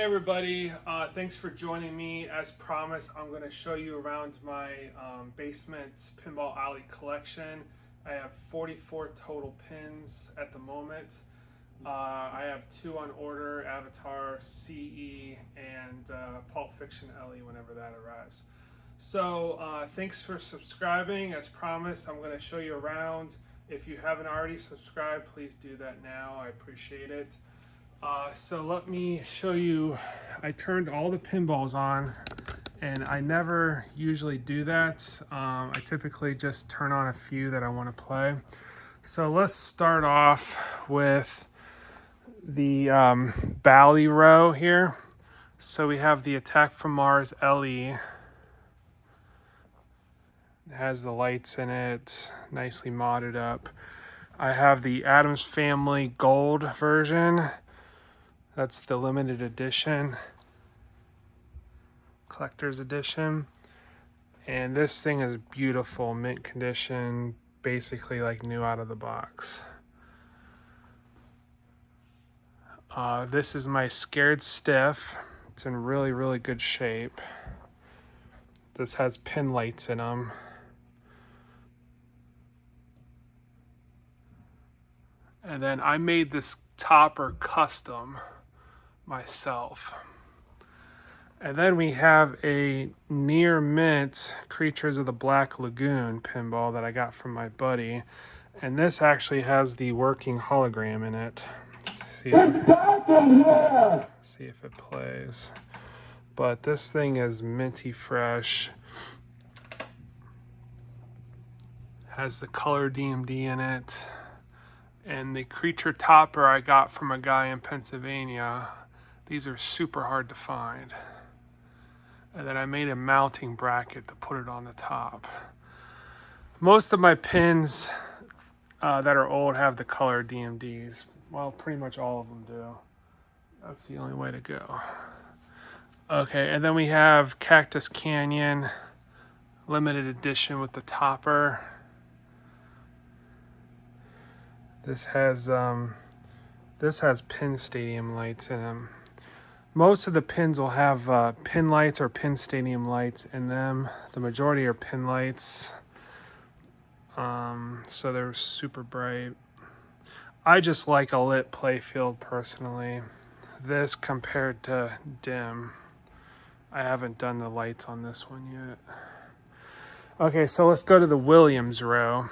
Hey everybody, thanks for joining me. As promised, I'm going to show you around my basement Pinball Alley collection. I have 44 total pins at the moment. I have 2 on order, Avatar, CE, and Pulp Fiction LE whenever that arrives. So thanks for subscribing. As promised, I'm going to show you around. If you haven't already subscribed, please do that now. I appreciate it. So let me show you. I turned all the pinballs on, and I never usually do that. I typically just turn on a few that I want to play. So let's start off with the Bally row here. So we have the Attack from Mars LE. It has the lights in it, nicely modded up. I have the Addams Family Gold version. That's the limited edition, collector's edition. And this thing is beautiful, mint condition, basically like new out of the box. This is my Scared Stiff. It's in really, really good shape. This has pin lights in them. And then I made this topper custom myself. And then we have a near mint Creatures of the Black Lagoon pinball that I got from my buddy. And this actually has the working hologram in it. See if it plays. But this thing is minty fresh. Has the color DMD in it. And the creature topper I got from a guy in Pennsylvania. These are super hard to find. And then I made a mounting bracket to put it on the top. Most of my pins that are old have the color DMDs. Well, pretty much all of them do. That's the only way to go. Okay, and then we have Cactus Canyon, limited edition with the topper. This has pin stadium lights in them. Most of the pins will have pin lights or pin stadium lights in them. The majority are pin lights, so they're super bright. I just like a lit playfield personally. This compared to dim. I haven't done the lights on this one yet. Okay, so let's go to the Williams row.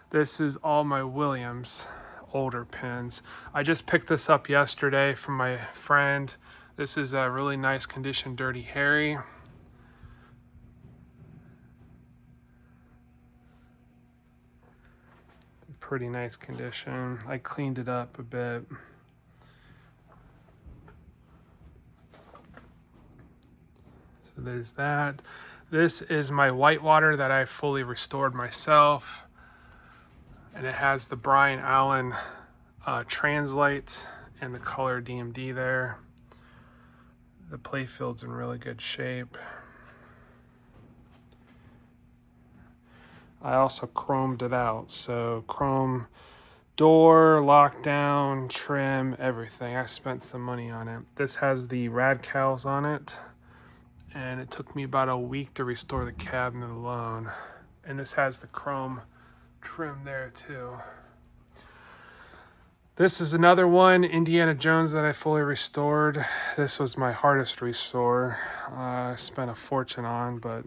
This is all my Williams older pins. I just picked this up yesterday from my friend. This is a really nice condition Dirty Harry. Pretty nice condition. I cleaned it up a bit. So there's that. This is my Whitewater that I fully restored myself. And it has the Brian Allen translate and the color DMD there. The playfield's in really good shape. I also chromed it out. So chrome door, lockdown, trim, everything. I spent some money on it. This has the rad cows on it. And it took me about a week to restore the cabinet alone. And this has the chrome trim there too. This is another one, Indiana Jones, that I fully restored. This was my hardest restore. I spent a fortune on, but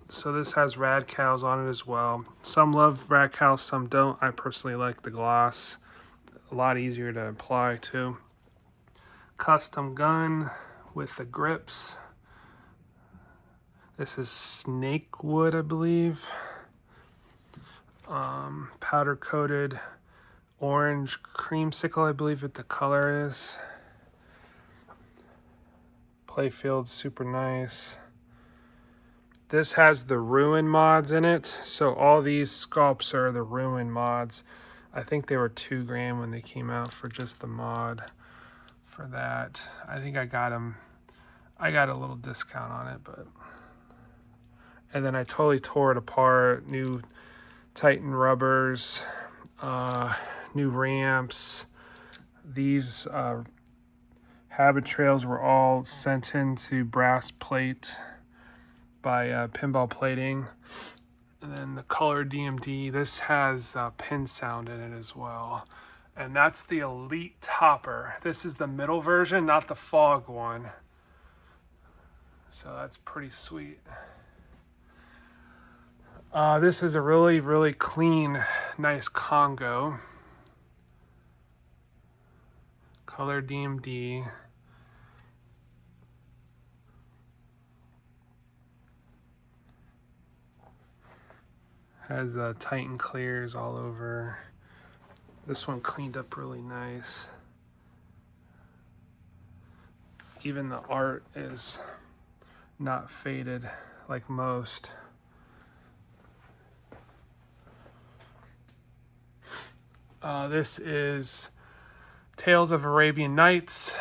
so this has rad cows on it as well. Some love rad cows, some don't. I personally like the gloss. A lot easier to apply too. Custom gun with the grips. This is snake wood, I believe. Powder coated orange creamsicle, I believe what the color is. Playfield, super nice. This has the Ruin mods in it, so all these sculpts are the Ruin mods. I think they were $2,000 when they came out for just the mod for that. I think I got them. I got a little discount on it, but. And then I totally tore it apart. New Titan rubbers, new ramps. These habit trails were all sent into brass plate by Pinball Plating. And then the color DMD, this has pin sound in it as well. And that's the Elite Topper. This is the middle version, not the fog one. So that's pretty sweet. This is a really, really clean, nice Congo. Color DMD. Has Titan clears all over. This one cleaned up really nice. Even the art is not faded like most. This is Tales of Arabian Nights,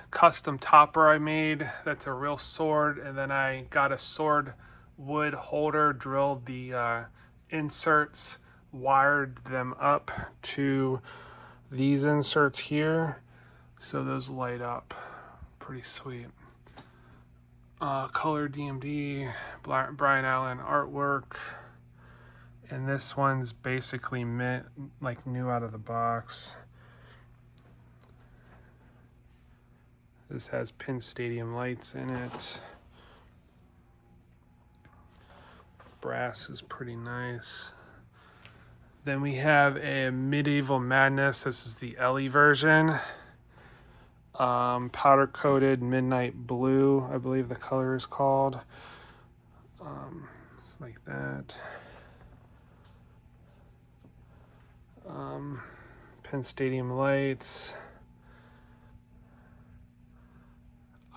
custom topper I made. That's a real sword, and then I got a sword wood holder, drilled the inserts, wired them up to these inserts here, so those light up. Pretty sweet. Color DMD, Brian Allen artwork, and this one's basically mint, like new out of the box. This has Pin Stadium lights in it. Brass is pretty nice. Then we have a Medieval Madness. This is the Ellie version. Powder coated Midnight Blue, I believe the color is called. Like that. Penn Stadium lights.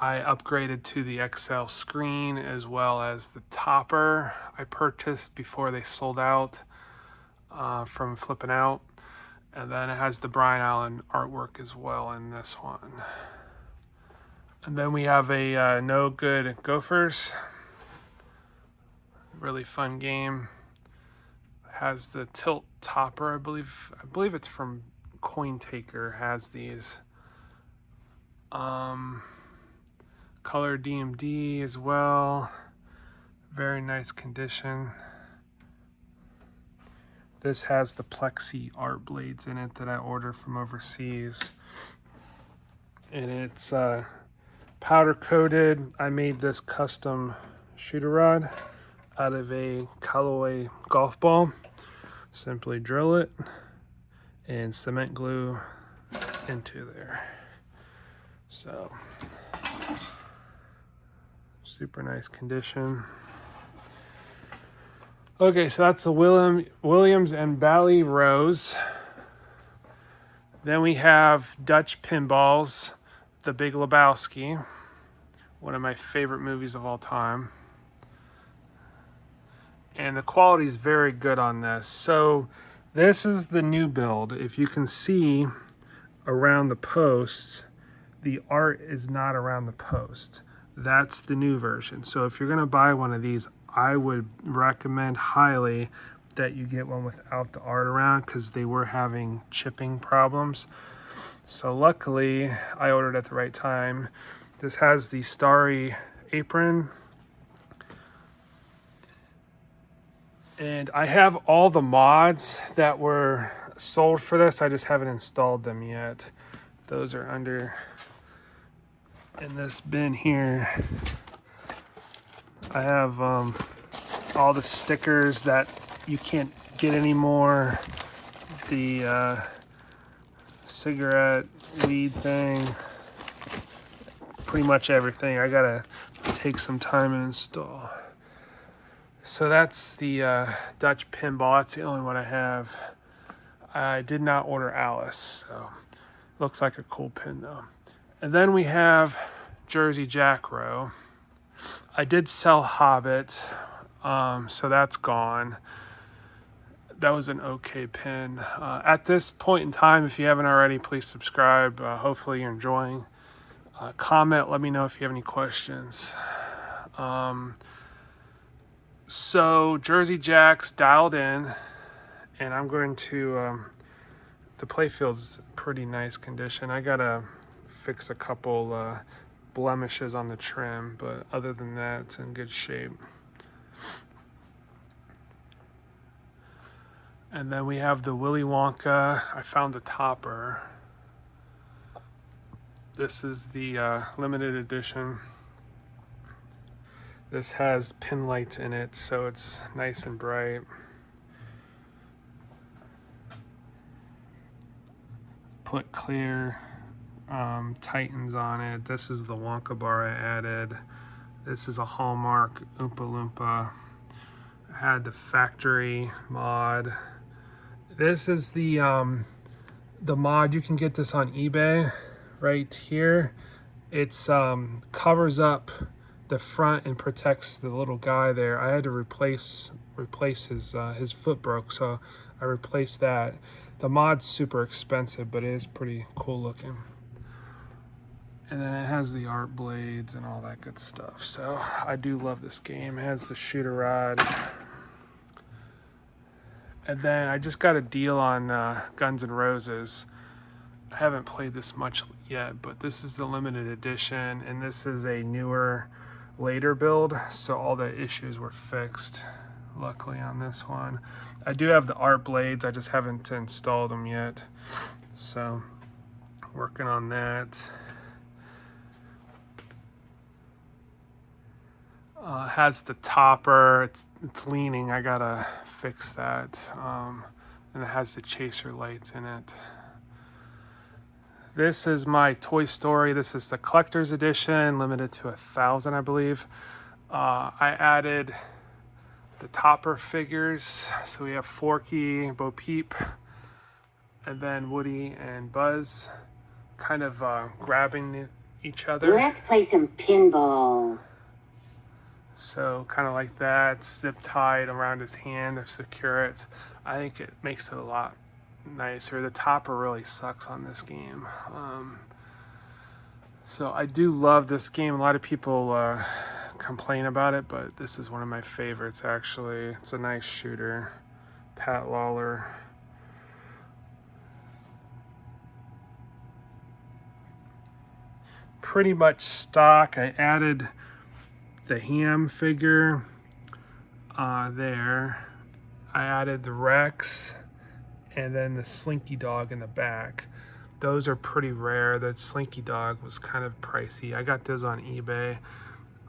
I upgraded to the XL screen as well as the topper I purchased before they sold out from flipping out. And then it has the Brian Allen artwork as well in this one. And then we have a No Good Gophers. Really fun game. Has the tilt topper, I believe it's from Coin Taker, has these. Color DMD as well. Very nice condition. This has the plexi art blades in it that I ordered from overseas. And it's powder coated. I made this custom shooter rod out of a Callaway golf ball. Simply drill it and cement glue into there. So, super nice condition. Okay, so that's the Williams and Bally Rose. Then we have Dutch Pinballs, The Big Lebowski, one of my favorite movies of all time. And the quality is very good on this. So this is the new build. If you can see around the posts, the art is not around the post. That's the new version. So if you're gonna buy one of these, I would recommend highly that you get one without the art around, because they were having chipping problems. So luckily I ordered at the right time. This has the starry apron. And I have all the mods that were sold for this. I just haven't installed them yet. Those are under in this bin here. I have all the stickers that you can't get anymore. The cigarette weed thing. Pretty much everything. I gotta take some time and install. So that's the Dutch Pinball. That's the only one I have. I did not order Alice, so looks like a cool pin though. And then we have Jersey Jack Row. I did sell Hobbit, so that's gone. That was an okay pin. At this point in time, if you haven't already, please subscribe. Hopefully you're enjoying. Comment, let me know if you have any questions. So Jersey Jack's dialed in, and I'm going to, the playfield's pretty nice condition. I got a fix a couple blemishes on the trim, but other than that, it's in good shape. And then we have the Willy Wonka. I found a topper. This is the limited edition. This has pin lights in it, so it's nice and bright. Put clear Titans on it. This is the Wonka bar I added. This is a Hallmark Oompa Loompa. I had the factory mod. This is the mod. You can get this on eBay right here. It's covers up the front and protects the little guy there. I had to replace his foot broke, so I replaced that. The mod's super expensive, but it is pretty cool looking. And then it has the art blades and all that good stuff. So I do love this game. It has the shooter rod. And then I just got a deal on Guns N' Roses. I haven't played this much yet, but this is the limited edition, and this is a newer, later build, so all the issues were fixed, luckily, on this one. I do have the art blades, I just haven't installed them yet, so working on that. Has the topper, it's leaning, I gotta fix that, and it has the chaser lights in it. This is my Toy Story. This is the collector's edition, limited to 1,000, I believe. I added the topper figures. So we have Forky, Bo Peep, and then Woody and Buzz kind of grabbing each other. Let's play some pinball. So kind of like that, zip tied around his hand to secure it. I think it makes it a lot nicer. The topper really sucks on this game. So I do love this game. A lot of people complain about it, but this is one of my favorites actually. It's a nice shooter. Pat Lawler. Pretty much stock. I added the Ham figure there. I added the Rex and then the Slinky Dog in the back. Those are pretty rare. That Slinky Dog was kind of pricey. I got those on eBay.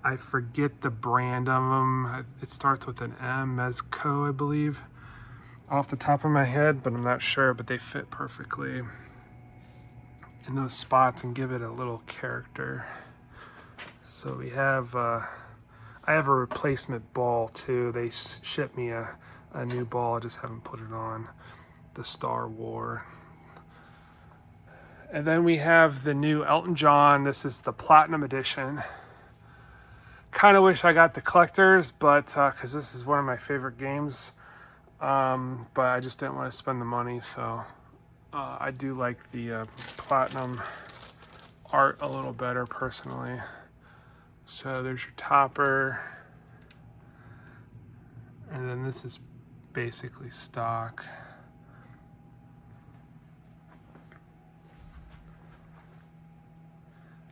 I forget the brand of them. It starts with an M, Mezco, I believe, off the top of my head, but I'm not sure, but they fit perfectly in those spots and give it a little character. So we have, I have a replacement ball too. They shipped me a new ball, I just haven't put it on. The Star War. And then we have the new Elton John. This is the Platinum Edition. Kind of wish I got the collectors, but because this is one of my favorite games, but I just didn't want to spend the money, so I do like the Platinum art a little better personally. So there's your topper, and then this is basically stock.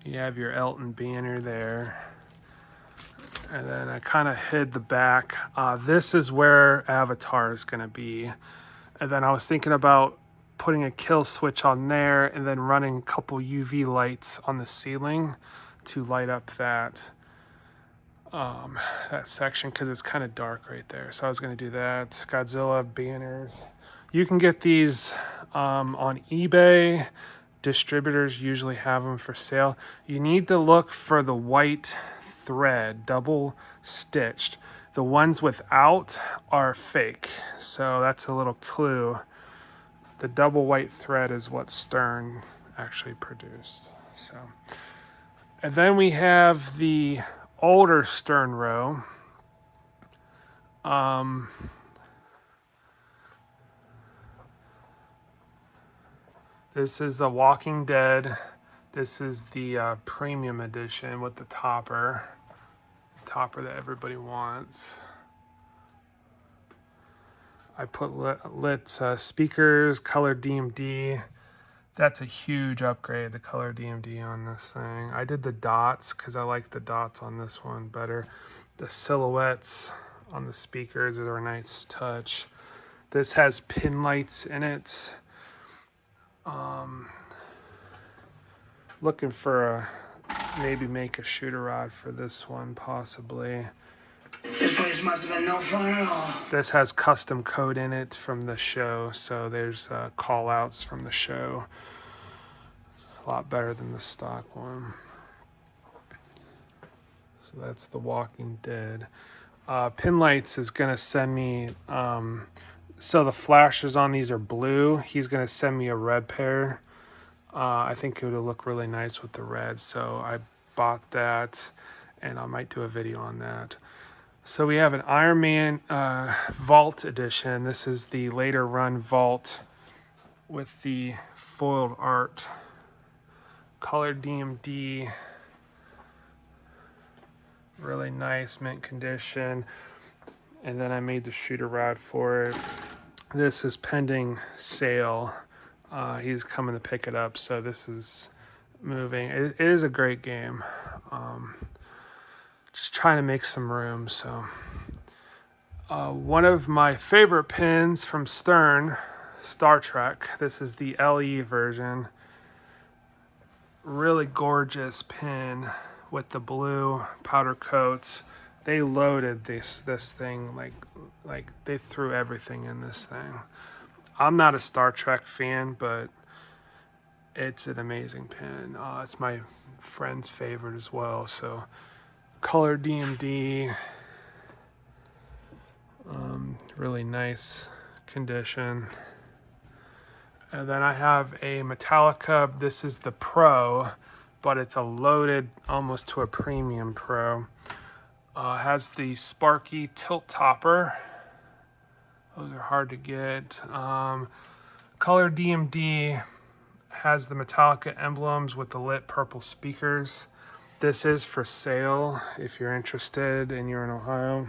You have your Elton banner there. And then I kind of hid the back. This is where Avatar is going to be. And then I was thinking about putting a kill switch on there and then running a couple UV lights on the ceiling to light up that section because it's kind of dark right there. So I was going to do that. Godzilla banners. You can get these on eBay. Distributors usually have them for sale. You need to look for the white thread, double stitched. The ones without are fake, so that's a little clue. The double white thread is what Stern actually produced. So, and then we have the older Stern row. This is the Walking Dead. This is the premium edition with the topper that everybody wants. I put lit speakers, colored DMD. That's a huge upgrade, the color DMD on this thing. I did the dots because I like the dots on this one better. The silhouettes on the speakers are a nice touch. This has pin lights in it. Looking for a, maybe make a shooter rod for this one, possibly. This place must have been no fun at all. This has custom code in it from the show, so there's call outs from the show. A lot better than the stock one. So that's The Walking Dead. Pin lights is gonna send me, so the flashes on these are blue. He's gonna send me a red pair. I think it would look really nice with the red, so I bought that, and I might do a video on that. So we have an Iron Man Vault edition. This is the later run Vault with the foiled art. Colored DMD. Really nice, mint condition. And then I made the shooter rod for it. This is pending sale. He's coming to pick it up, so this is moving. It is a great game. Just trying to make some room. So one of my favorite pins from Stern, Star Trek. This is the LE version. Really gorgeous pin with the blue powder coats. They loaded this thing like they threw everything in this thing. I'm not a Star Trek fan, but it's an amazing pin. It's my friend's favorite as well. So color DMD, really nice condition. And then I have a Metallica. This is the Pro, but it's a loaded almost to a premium Pro. Has the Sparky tilt topper. Those are hard to get. Color DMD has the Metallica emblems with the lit purple speakers. This is for sale if you're interested and you're in Ohio.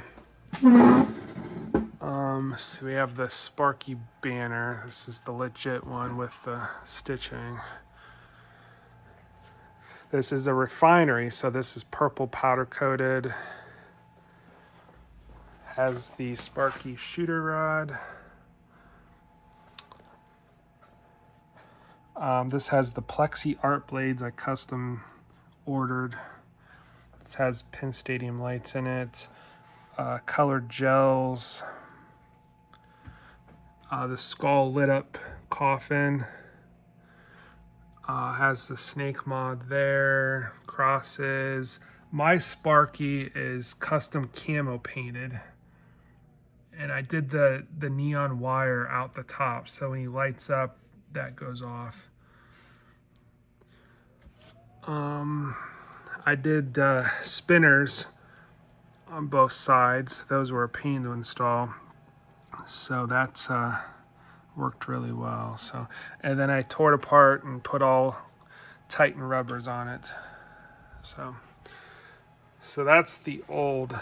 So we have the Sparky banner. This is the legit one with the stitching. This is a refinery, so this is purple powder coated. Has the Sparky shooter rod. This has the plexi art blades I custom ordered. This has Pin Stadium lights in it. Colored gels. The skull lit up coffin. Has the snake mod there. Crosses. My Sparky is custom camo painted. And I did the neon wire out the top, so when he lights up, that goes off. I did spinners on both sides. Those were a pain to install, so that's worked really well. So, and then I tore it apart and put all Titan rubbers on it. So that's the old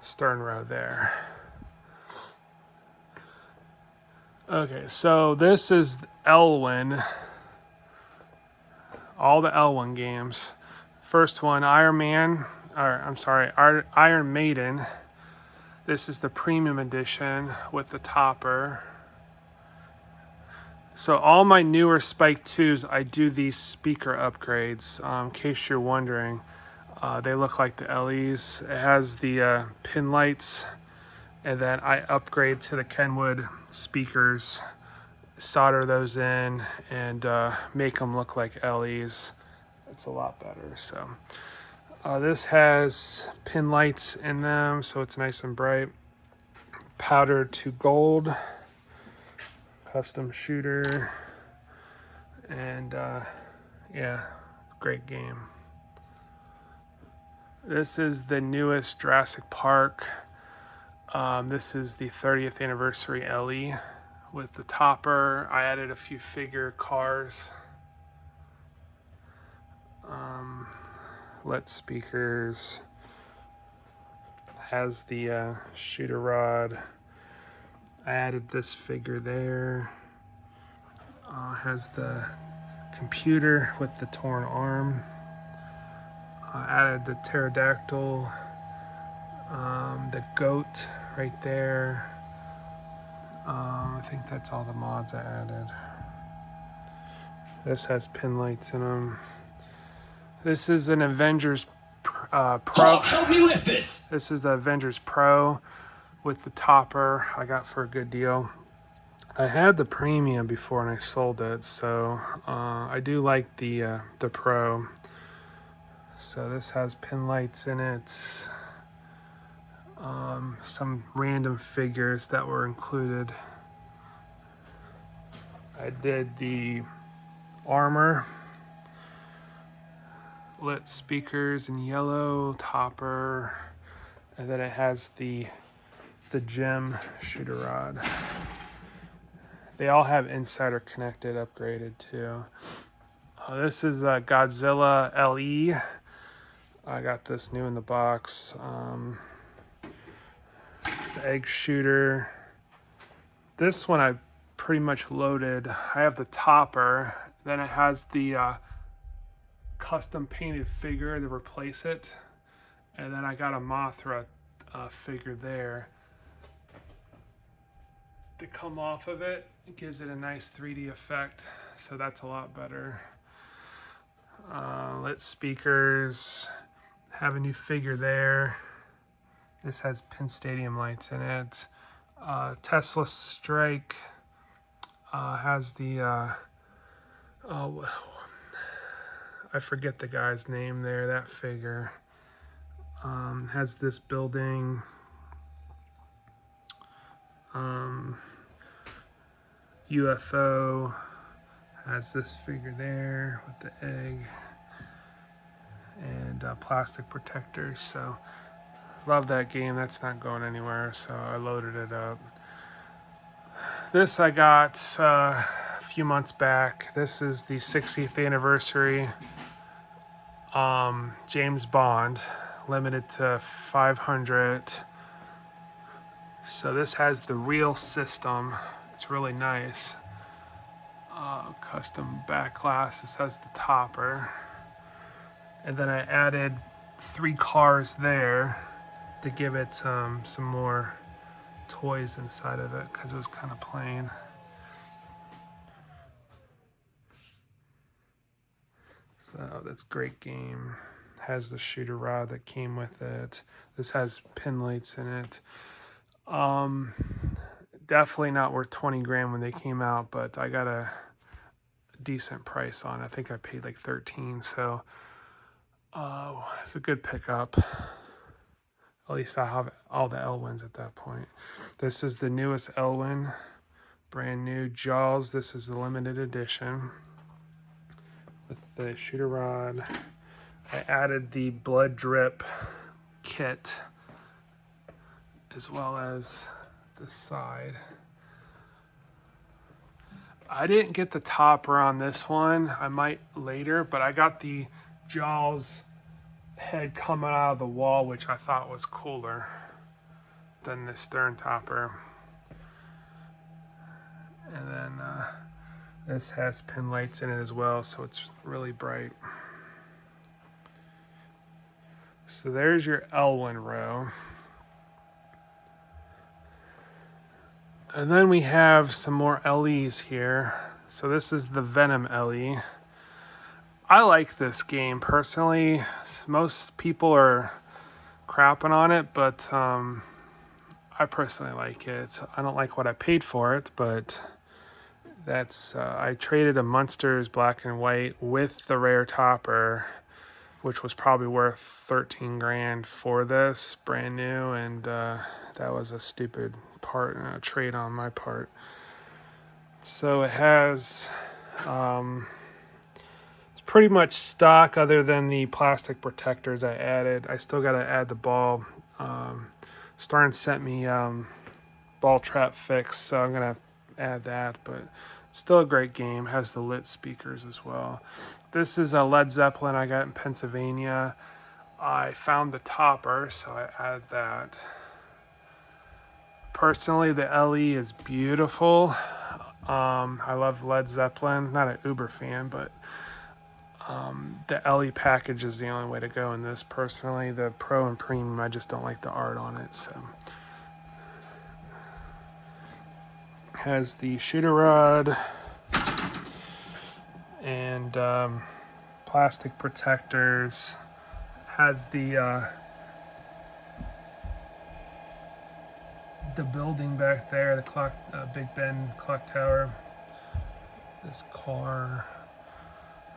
stern row there. Okay, so this is Elwin. All the Elwin games. First one, Iron Maiden. This is the premium edition with the topper. So all my newer Spike 2s, I do these speaker upgrades. In case you're wondering, they look like the LEs. It has the pin lights, and then I upgrade to the Kenwood speakers, solder those in, and make them look like LEs. It's a lot better. So this has pin lights in them, so it's nice and bright. Powdered to gold, custom shooter, and yeah, great game. This is the newest Jurassic Park. This is the 30th anniversary LE with the topper. I added a few figure cars. LED speakers. Has the shooter rod. I added this figure there. Has the computer with the torn arm. Added the pterodactyl, the goat right there. I think that's all the mods I added. This has pin lights in them. This is an Avengers Pro. Oh, help me lift this! This is the Avengers Pro with the topper I got for a good deal. I had the premium before and I sold it, so I do like the Pro. So this has pin lights in it. Some random figures that were included. I did the armor, lit speakers in yellow, topper, and then it has the gem shooter rod. They all have insider connected, upgraded too. This is a Godzilla LE. I got this new in the box. The egg shooter. This one I pretty much loaded. I have the topper. Then it has the custom painted figure to replace it. And then I got a Mothra figure there to come off of it. It gives it a nice 3D effect. So that's a lot better. Lit speakers. Have a new figure there. This has Pin Stadium lights in it. Tesla Strike has the I forget the guy's name there. That figure has this building. UFO has this figure there with the egg and plastic protectors. So love that game. That's not going anywhere, so I loaded it up. This I got a few months back. This is the 60th anniversary James Bond, limited to 500. So this has the real system. It's really nice. Custom back glass. This has the topper. And then I added 3 cars there to give it some more toys inside of it because it was kind of plain. So that's a great game. Has the shooter rod that came with it. This has pin lights in it. Definitely not worth 20 grand when they came out, but I got a decent price on it. I think I paid like 13, so it's a good pickup. At least I have all the Elwins at that point. This is the newest Elwin, brand new. Jaws, this is the limited edition with the shooter rod. I added the blood drip kit as well as the side. I didn't get the topper on this one. I might later, but I got the Jaws head coming out of the wall, which I thought was cooler than the stern topper. And then this has pin lights in it as well, so it's really bright. So there's your Elwin row. And then we have some more LEs here. So this is the Venom LE. I like this game personally. Most people are crapping on it, but I personally like it. I don't like what I paid for it, but that's I traded a Munsters black and white with the rare topper, which was probably worth 13 grand for this, brand new, and that was a stupid trade on my part. So it has it's pretty much stock other than the plastic protectors I added. I still got to add the ball. Starn sent me ball trap fix, so I'm gonna add that, but it's still a great game. Has the lit speakers as well. This is a Led Zeppelin I got in Pennsylvania. I found the topper, so I added that. Personally, the LE is beautiful. I love Led Zeppelin. Not an uber fan, but the LE package is the only way to go in this. Personally, the Pro and Premium, I just don't like the art on it. So has the shooter rod and plastic protectors. Has the building back there, the clock, Big Ben clock tower. This car.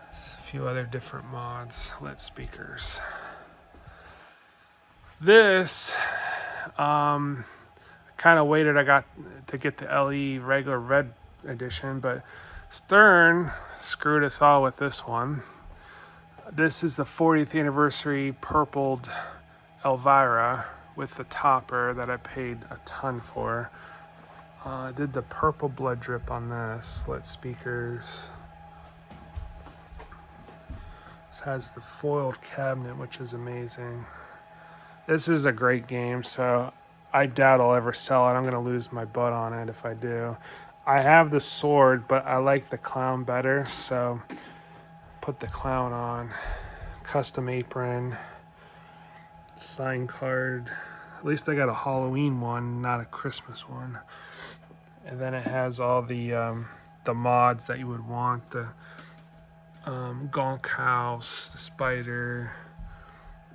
A few other different mods, lit speakers. This, kind of waited. I got to get the LE regular red edition, but Stern screwed us all with this one. This is the 40th anniversary purpled Elvira with the topper that I paid a ton for. I did the purple blood drip on this, lit speakers. Has the foiled cabinet, which is amazing. This is a great game, so I doubt I'll ever sell it. I'm going to lose my butt on it if I do. I have the sword, but I like the clown better, so put the clown on. Custom apron, sign card. At least I got a Halloween one, not a Christmas one. And then it has all the mods that you would want. The Gonk House, the spider,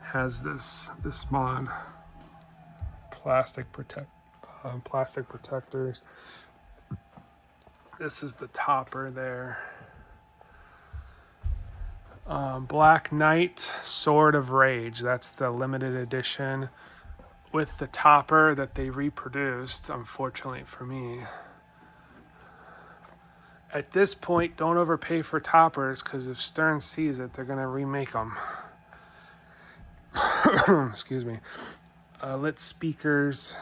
has this mod, plastic protectors. This is the topper there. Black Knight, Sword of Rage. That's the limited edition with the topper that they reproduced, unfortunately for me. At this point, don't overpay for toppers, because if Stern sees it, they're going to remake them. Excuse me. Lit speakers.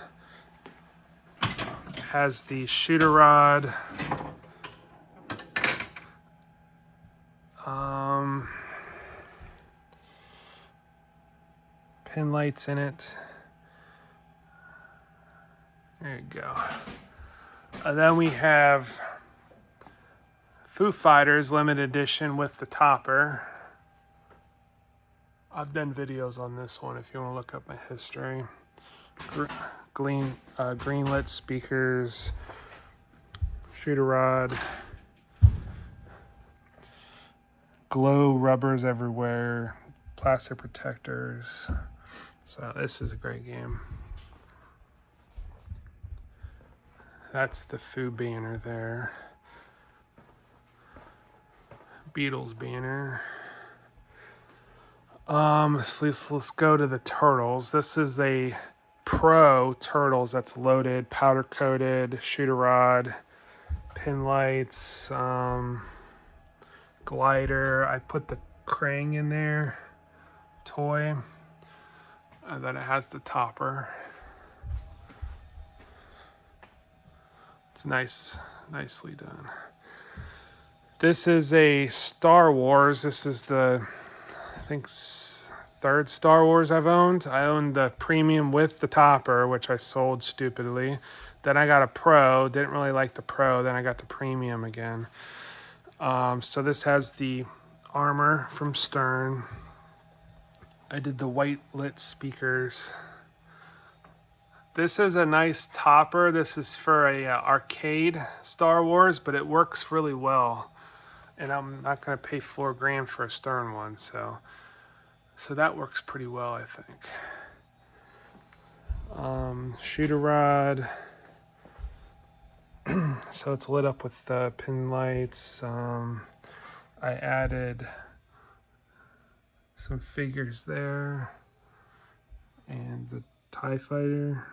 Has the shooter rod. Pin lights in it. There you go. Then we have Foo Fighters limited edition with the topper. I've done videos on this one if you want to look up my history. Green lit speakers, shooter rod, glow rubbers everywhere, plastic protectors. So this is a great game. That's the Foo banner there. Beatles banner. Let's go to the Turtles. This is a Pro Turtles that's loaded, powder coated, shooter rod, pin lights, glider. I put the Krang in there, toy, and then it has the topper. It's nicely done. This is a Star Wars. This is the, I think, third Star Wars I've owned. I owned the premium with the topper, which I sold stupidly. Then I got a Pro. Didn't really like the Pro. Then I got the premium again. So this has the armor from Stern. I did the white lit speakers. This is a nice topper. This is for a arcade Star Wars, but it works really well. And I'm not going to pay $4,000 for a Stern one, so that works pretty well, I think. Shooter rod. So it's lit up with pin lights. I added some figures there, and the TIE Fighter.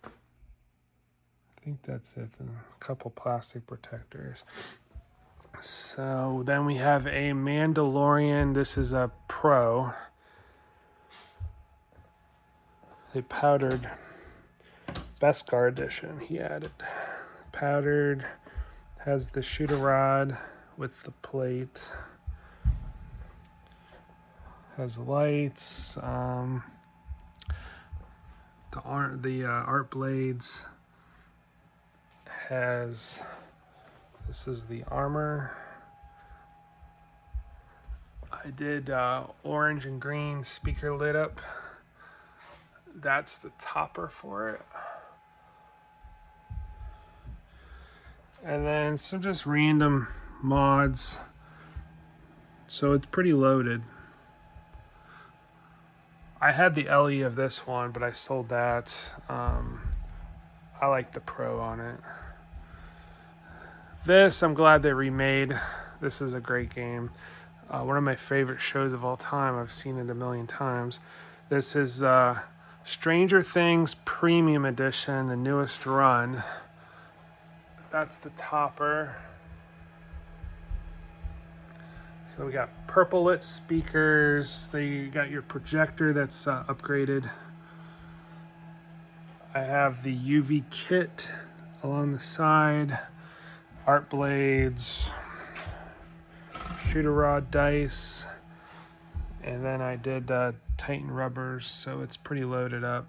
I think that's it. And a couple plastic protectors. So then we have a Mandalorian. This is a Pro. A powdered Beskar edition. He added powdered. Has the shooter rod with the plate. Has lights. The art blades. has, this is the armor. I did orange and green speaker lit up. That's the topper for it. And then some just random mods. So it's pretty loaded. I had the LE of this one, but I sold that. I like the Pro on it. This, I'm glad they remade. This is a great game. One of my favorite shows of all time. I've seen it a million times. This is Stranger Things Premium Edition, the newest run. That's the topper. So we got purple lit speakers. They got your projector that's upgraded. I have the UV kit along the side, art blades, shooter rod dice, and then I did Titan rubbers, so it's pretty loaded up.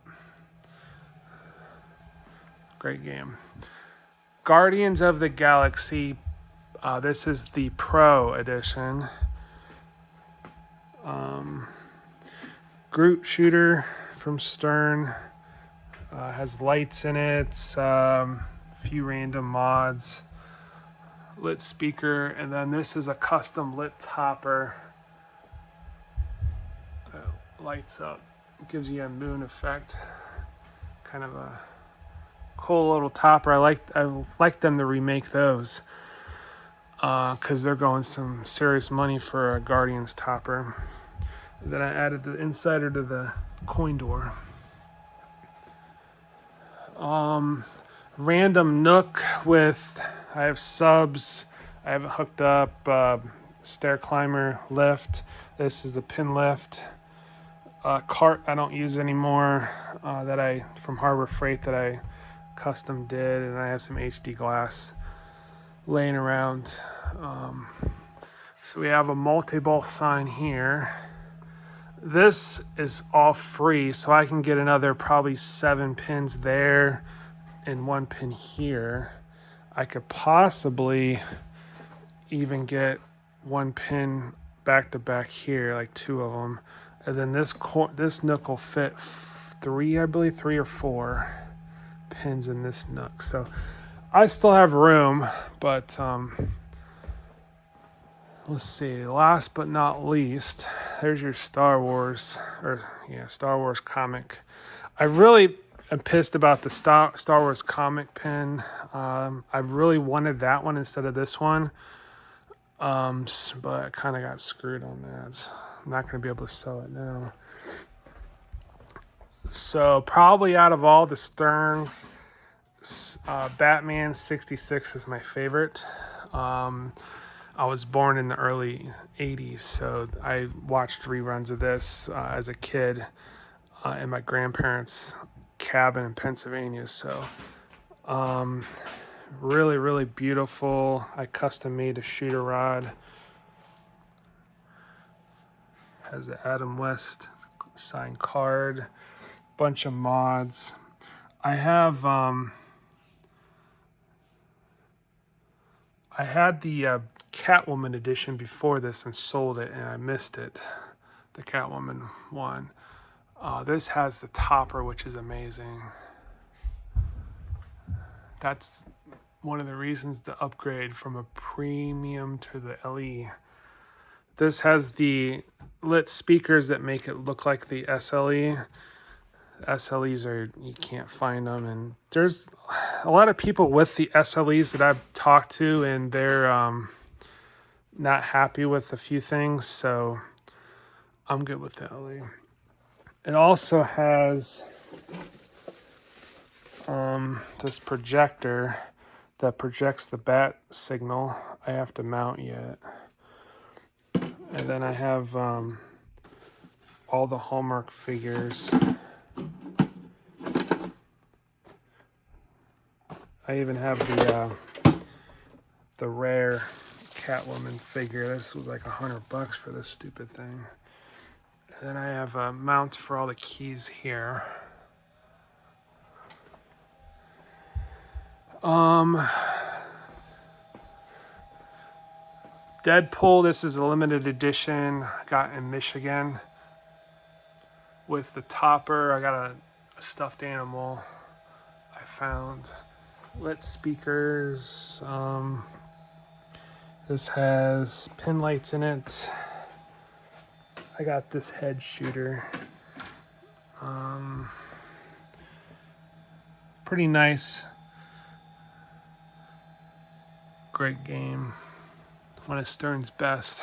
Great game. Guardians of the Galaxy. This is the Pro Edition. Groot shooter from Stern. Has lights in it, few random mods, lit speaker, and then this is a custom lit topper. Lights up, it gives you a moon effect. Kind of a cool little topper. I like them to remake those because they're going some serious money for a Guardians topper. And then I added the insider to the coin door. Random nook with, I have subs, I have it hooked up, stair climber lift. This is the pin lift. Cart I don't use anymore, that from Harbor Freight that I custom did, and I have some HD glass laying around. So we have a multi-ball sign here. This is all free, so I can get another probably 7 pins there and 1 pin here. I could possibly even get 1 pin back to back here, like 2 of them. And then this nook will fit 3, I believe, 3 or 4 pins in this nook. So I still have room, but let's see. Last but not least, there's your Star Wars comic. I really am pissed about the Star Wars comic pin. I really wanted that one instead of this one, but I kind of got screwed on that. I'm not going to be able to sell it now. So probably out of all the Sterns, Batman 66 is my favorite. I was born in the early 80s, so I watched reruns of this as a kid in my grandparents' cabin in Pennsylvania. So really, really beautiful. I custom made a shooter rod. Has the Adam West signed card. Bunch of mods. I have I had the Catwoman edition before this and sold it, and I missed it. The Catwoman one. This has the topper, which is amazing. That's one of the reasons to upgrade from a premium to the LE. This has the lit speakers that make it look like the SLE. SLEs you can't find them, and there's a lot of people with the SLEs that I've talked to, and they're not happy with a few things, so I'm good with the LE. It also has this projector that projects the bat signal. I have to mount yet. And then I have all the Hallmark figures. I even have the rare Catwoman figure. This was like $100 for this stupid thing. And then I have mounts for all the keys here. Deadpool, this is a limited edition I got in Michigan with the topper. I got a stuffed animal I found. Lit speakers. This has pin lights in it. I got this head shooter. Pretty nice. Great game. One of Stern's best.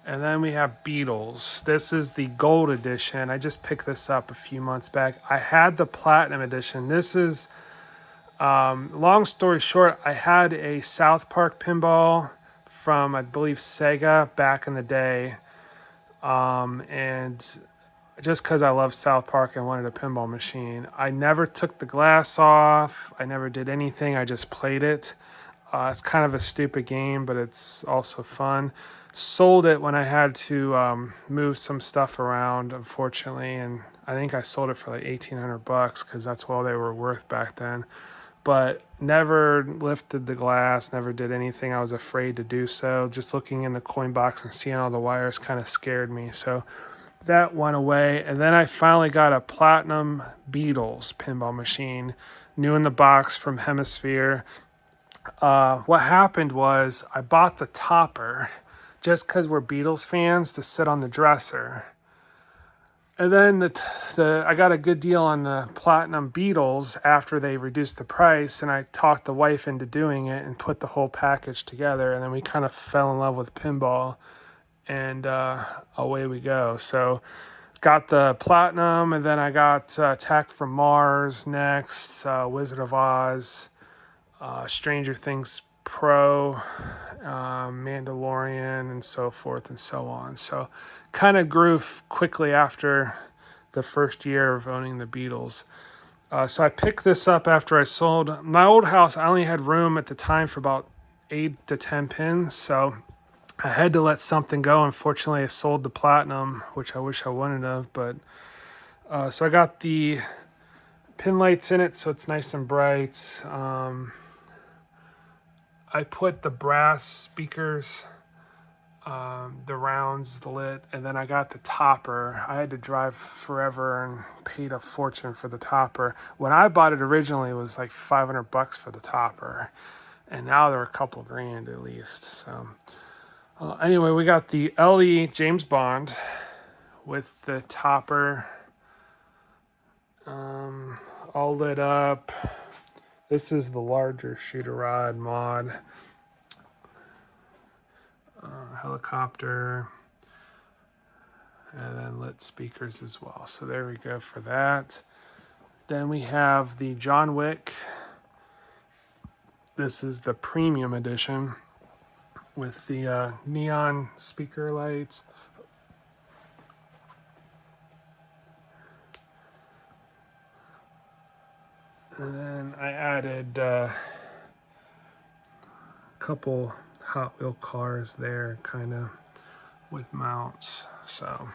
And then we have Beatles. This is the gold edition. I just picked this up a few months back. I had the platinum edition. This is, long story short, I had a South Park pinball from, I believe, Sega back in the day. And just because I love South Park and wanted a pinball machine, I never took the glass off. I never did anything. I just played it. It's kind of a stupid game, but it's also fun. Sold it when I had to move some stuff around, unfortunately, and I think I sold it for like $1,800 because that's all they were worth back then. But never lifted the glass, never did anything. I was afraid to do so. Just looking in the coin box and seeing all the wires kind of scared me. So that went away. And then I finally got a platinum Beatles pinball machine, new in the box from Hemisphere. What happened was I bought the topper just because we're Beatles fans to sit on the dresser. And then I got a good deal on the platinum Beatles after they reduced the price, and I talked the wife into doing it and put the whole package together, and then we kind of fell in love with pinball, and away we go. So got the platinum, and then I got Attack from Mars next, Wizard of Oz, Stranger Things Pro, Mandalorian, and so forth and so on. So kind of grew quickly after the first year of owning the Beatles. So I picked this up after I sold my old house. I only had room at the time for about 8 to 10 pins, so I had to let something go. Unfortunately, I sold the platinum, which I wish I wouldn't have. But so I got the pin lights in it, so it's nice and bright. I put the brass speakers, the rounds lit, and then I got the topper. I had to drive forever and paid a fortune for the topper. When I bought it originally, it was like $500 for the topper, and now they're a couple grand at least. So anyway, we got the LE James Bond with the topper, all lit up. This is the larger shooter rod mod. Helicopter. And then lit speakers as well. So there we go for that. Then we have the John Wick. This is the premium edition with the neon speaker lights. And then I added a couple Hot Wheel cars there, kind of with mounts. So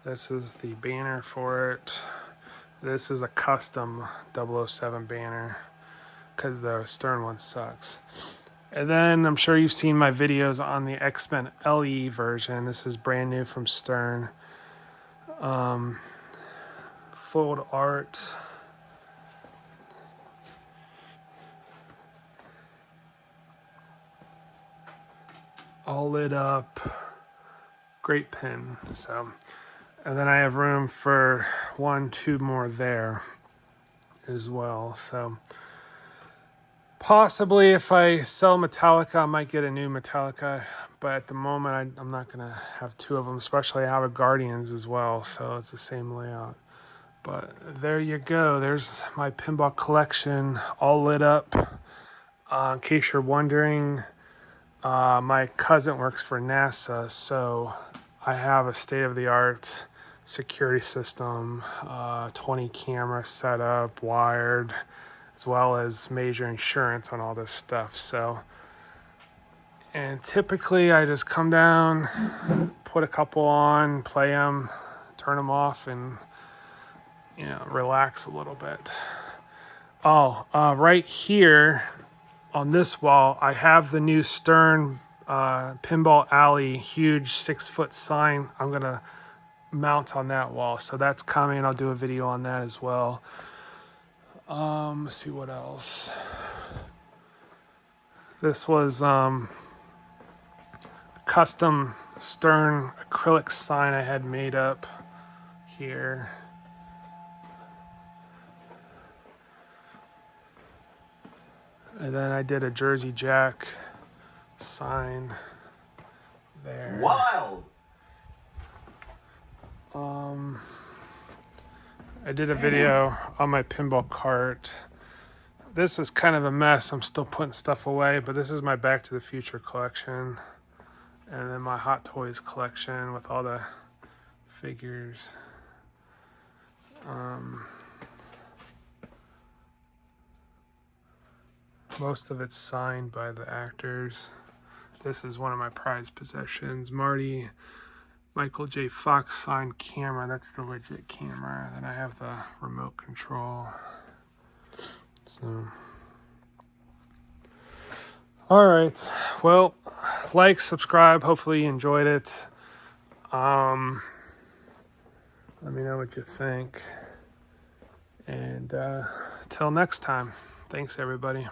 this is the banner for it. This is a custom 007 banner because the Stern one sucks. And then I'm sure you've seen my videos on the X-Men LE version. This is brand new from Stern. Fold art. All lit up. Great pin. So, and then I have room for 1, 2 more there as well. So possibly if I sell Metallica, I might get a new Metallica, but at the moment I'm not gonna have 2 of them, especially I have a Guardians as well, so it's the same layout. But there you go. There's my pinball collection all lit up. In case you're wondering, my cousin works for NASA, so I have a state-of-the-art security system, 20 cameras set up, wired, as well as major insurance on all this stuff. So, and typically I just come down, put a couple on, play them, turn them off, and relax a little bit. Right here on this wall, I have the new Stern Pinball Alley huge 6-foot sign. I'm gonna mount on that wall, so that's coming. I'll do a video on that as well. Let's see what else. This was custom Stern acrylic sign I had made up here. And then I did a Jersey Jack sign there. Wild. I did a video on my pinball cart. This is kind of a mess. I'm still putting stuff away, but this is my Back to the Future collection. And then my Hot Toys collection with all the figures. Most of it's signed by the actors. This is one of my prized possessions. Michael J. Fox signed camera. That's the legit camera. Then I have the remote control. So, all right. Well, like, subscribe. Hopefully you enjoyed it. Let me know what you think. And till next time. Thanks, everybody.